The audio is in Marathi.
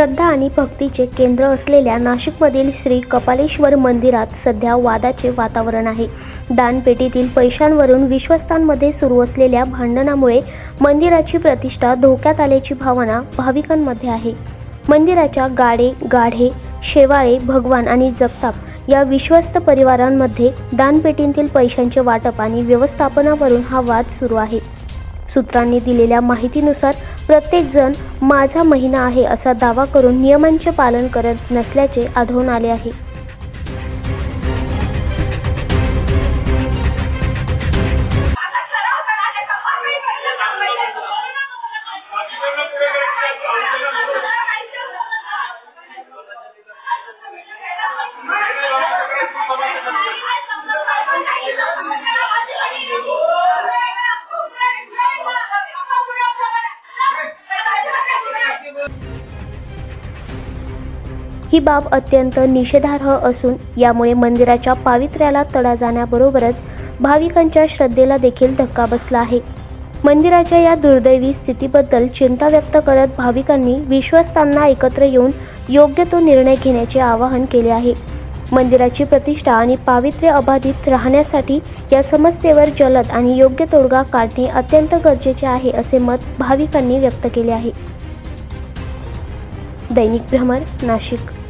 श्रद्धा आणि भक्तीचे केंद्र असलेल्या नाशिकमधील श्री कपालेश्वर मंदिरात सध्या वादाचे वातावरण आहे। दानपेटीतील पैशांवरून विश्वस्तांमध्ये सुरू असलेल्या भांडणामुळे मंदिराची प्रतिष्ठा धोक्यात आल्याची भावना भाविकांमध्ये आहे। मंदिराच्या गाढे, शेवाळे, भगवान आणि जगताप या विश्वस्त परिवारांमध्ये दानपेटीतील पैशांचे वाटप आणि व्यवस्थापनावरून हा वाद सुरू आहे। सूत्रांनी दिलेल्या माहितीनुसार प्रत्येक जण माझा महिना आहे असा दावा करून नियमांचे पालन करत नसल्याचे आढळून आले आहे। ही बाब अत्यंत निषेधार्ह असून यामुळे मंदिराच्या पावित्र्याला तडा जाण्याबरोबरच भाविकांच्या श्रद्धेला देखील धक्का बसला आहे। मंदिराच्या या दुर्दैवी स्थितीबद्दल चिंता व्यक्त करत भाविकांनी विश्वस्तांना एकत्र येऊन योग्य तो निर्णय घेण्याचे आवाहन केले आहे। मंदिराची प्रतिष्ठा आणि पावित्र्य अबाधित राहण्यासाठी या समस्येवर जलद आणि योग्य तोडगा काढणे अत्यंत गरजेचे आहे असे मत भाविकांनी व्यक्त केले आहे। दैनिक भ्रमर, नाशिक।